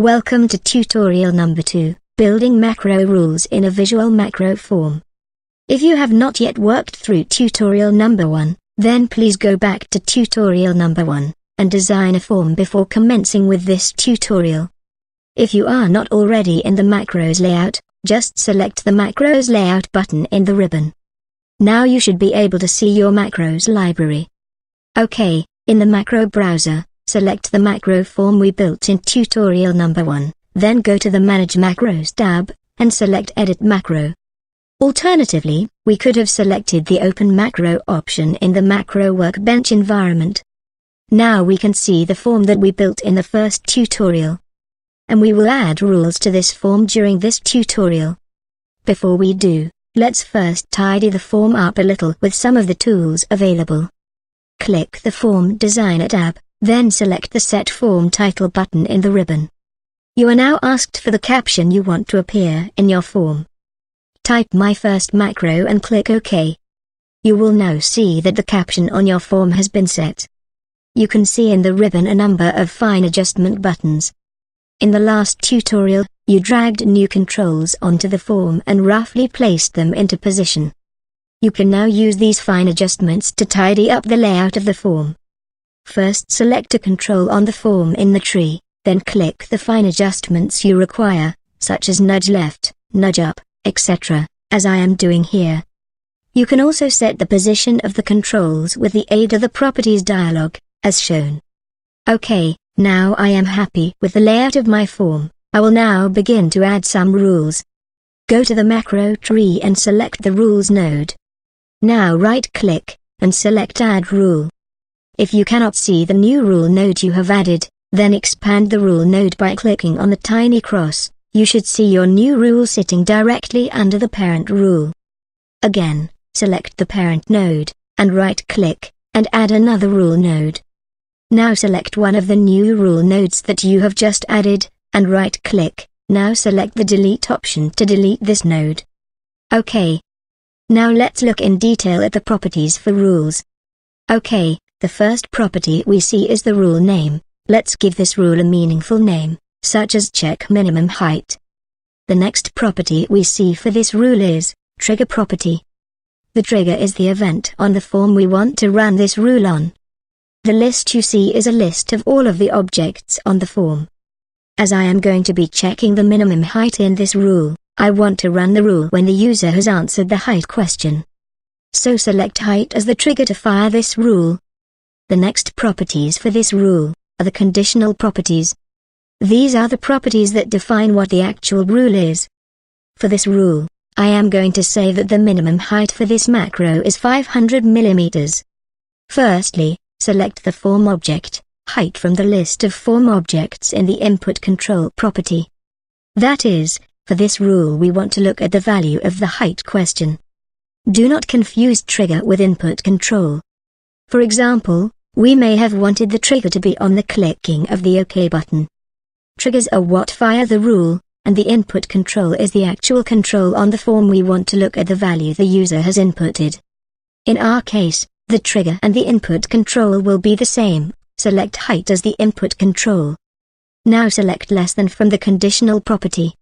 Welcome to tutorial number 2, Building Macro Rules in a Visual Macro Form. If you have not yet worked through tutorial number 1, then please go back to tutorial number 1, and design a form before commencing with this tutorial. If you are not already in the macros layout, just select the macros layout button in the ribbon. Now you should be able to see your macros library. OK, in the macro browser, select the macro form we built in tutorial number 1, then go to the Manage Macros tab, and select Edit Macro. Alternatively, we could have selected the Open Macro option in the Macro Workbench environment. Now we can see the form that we built in the first tutorial. And we will add rules to this form during this tutorial. Before we do, let's first tidy the form up a little with some of the tools available. Click the Form Designer tab, then select the Set Form Title button in the ribbon. You are now asked for the caption you want to appear in your form. Type My First Macro and click OK. You will now see that the caption on your form has been set. You can see in the ribbon a number of fine adjustment buttons. In the last tutorial, you dragged new controls onto the form and roughly placed them into position. You can now use these fine adjustments to tidy up the layout of the form. First select a control on the form in the tree, then click the fine adjustments you require, such as nudge left, nudge up, etc., as I am doing here. You can also set the position of the controls with the aid of the Properties dialog, as shown. OK, now I am happy with the layout of my form. I will now begin to add some rules. Go to the macro tree and select the Rules node. Now right-click, and select Add Rule. If you cannot see the new rule node you have added, then expand the rule node by clicking on the tiny cross. You should see your new rule sitting directly under the parent rule. Again, select the parent node, and right-click, and add another rule node. Now select one of the new rule nodes that you have just added, and right-click. Now select the Delete option to delete this node. OK. Now let's look in detail at the properties for rules. OK. The first property we see is the rule name. Let's give this rule a meaningful name, such as check minimum height. The next property we see for this rule is trigger property. The trigger is the event on the form we want to run this rule on. The list you see is a list of all of the objects on the form. As I am going to be checking the minimum height in this rule, I want to run the rule when the user has answered the height question. So select height as the trigger to fire this rule. The next properties for this rule are the conditional properties. These are the properties that define what the actual rule is. For this rule, I am going to say that the minimum height for this macro is 500 mm. Firstly, select the form object, height from the list of form objects in the input control property. That is, for this rule we want to look at the value of the height question. Do not confuse trigger with input control. For example, we may have wanted the trigger to be on the clicking of the OK button. Triggers are what fire the rule, and the input control is the actual control on the form we want to look at the value the user has inputted. In our case, the trigger and the input control will be the same. Select height as the input control. Now select less than from the conditional property.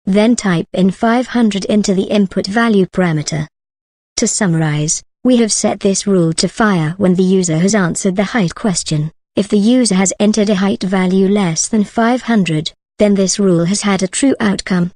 Then type in 500 into the input value parameter. To summarize, we have set this rule to fire when the user has answered the height question. If the user has entered a height value less than 500, then this rule has had a true outcome.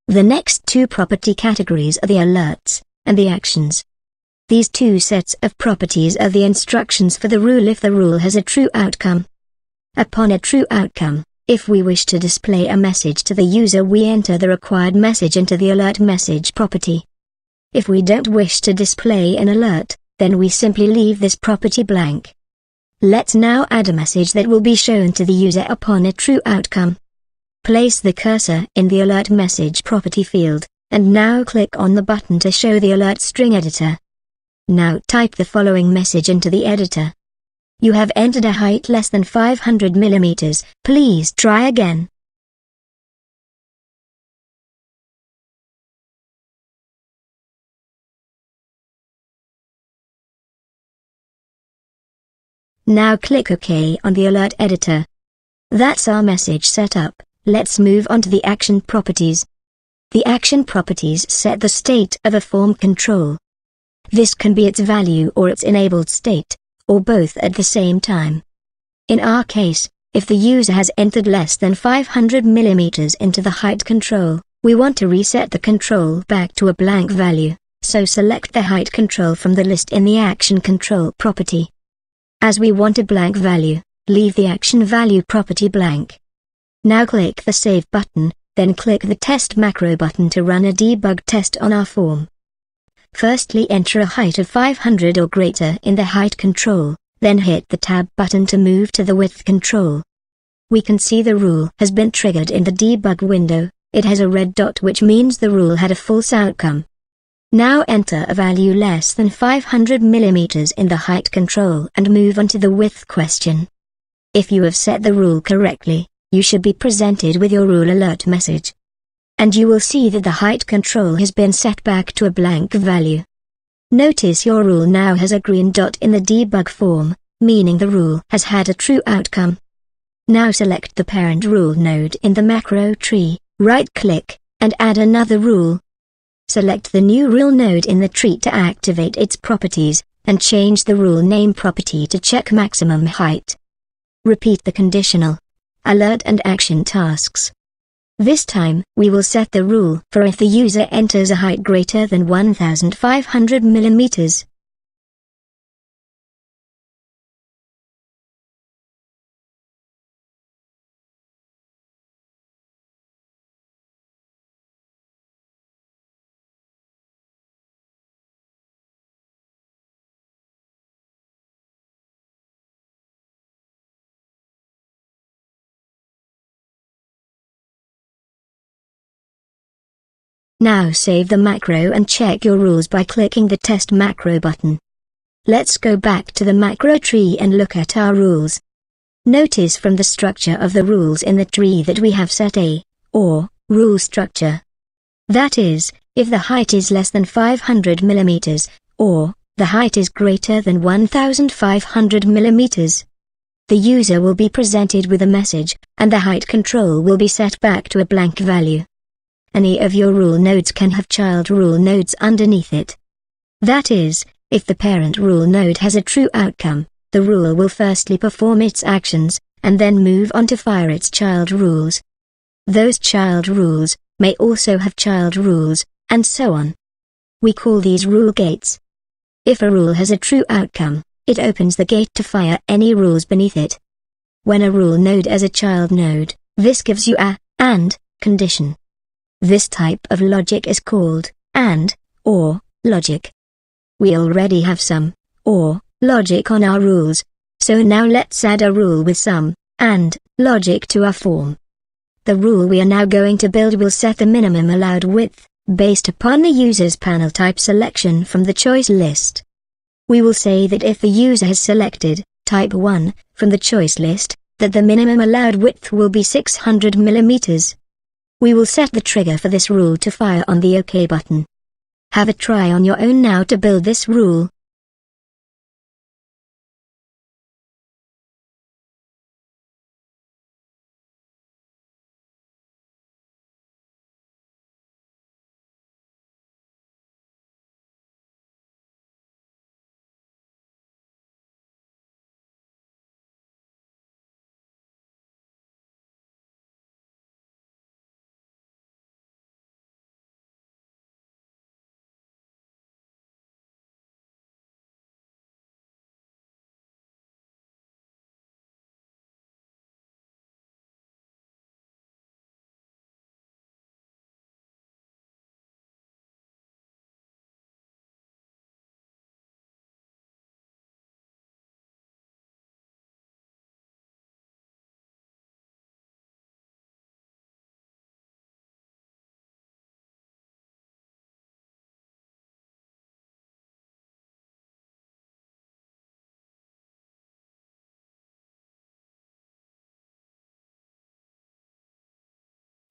The next two property categories are the alerts and the actions. These two sets of properties are the instructions for the rule if the rule has a true outcome. Upon a true outcome, if we wish to display a message to the user, we enter the required message into the alert message property. If we don't wish to display an alert, then we simply leave this property blank. Let's now add a message that will be shown to the user upon a true outcome. Place the cursor in the alert message property field, and now click on the button to show the alert string editor. Now type the following message into the editor. You have entered a height less than 500 mm. Please try again. Now click OK on the alert editor. That's our message set up. let's move on to the action properties. The action properties set the state of a form control. This can be its value or its enabled state, or both at the same time. In our case, if the user has entered less than 500 mm into the height control, we want to reset the control back to a blank value, so select the height control from the list in the action control property. As we want a blank value, leave the action value property blank. Now click the Save button, then click the Test Macro button to run a debug test on our form. Firstly, enter a height of 500 or greater in the height control, then hit the Tab button to move to the width control. We can see the rule has been triggered in the debug window. It has a red dot, which means the rule had a false outcome. Now enter a value less than 500 mm in the height control and move on to the width question. If you have set the rule correctly, you should be presented with your rule alert message. And you will see that the height control has been set back to a blank value. Notice your rule now has a green dot in the debug form, meaning the rule has had a true outcome. Now select the parent rule node in the macro tree, right-click, and add another rule. Select the new rule node in the tree to activate its properties, and change the rule name property to check maximum height. Repeat the conditional alert and action tasks. This time, we will set the rule for if the user enters a height greater than 1500 mm. Now save the macro and check your rules by clicking the Test Macro button. Let's go back to the macro tree and look at our rules. Notice from the structure of the rules in the tree that we have set a, or, rule structure. That is, if the height is less than 500 mm, or, the height is greater than 1500 mm. The user will be presented with a message, and the height control will be set back to a blank value. Any of your rule nodes can have child rule nodes underneath it. That is, if the parent rule node has a true outcome, the rule will firstly perform its actions, and then move on to fire its child rules. Those child rules may also have child rules, and so on. We call these rule gates. If a rule has a true outcome, it opens the gate to fire any rules beneath it. When a rule node has a child node, this gives you a and condition. This type of logic is called and, or, logic. We already have some, or, logic on our rules, so now let's add a rule with some, and, logic to our form. The rule we are now going to build will set the minimum allowed width, based upon the user's panel type selection from the choice list. We will say that if the user has selected type 1 from the choice list, that the minimum allowed width will be 600 mm. We will set the trigger for this rule to fire on the OK button. Have a try on your own now to build this rule.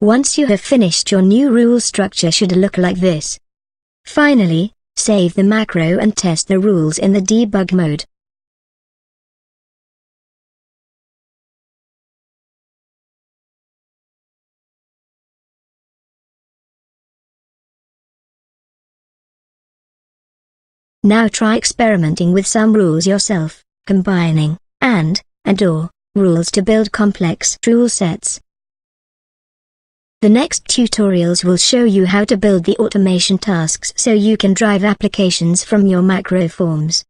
Once you have finished, your new rule structure should look like this. Finally, save the macro and test the rules in the debug mode. Now try experimenting with some rules yourself, combining and/or rules to build complex rule sets. The next tutorials will show you how to build the automation tasks so you can drive applications from your macro forms.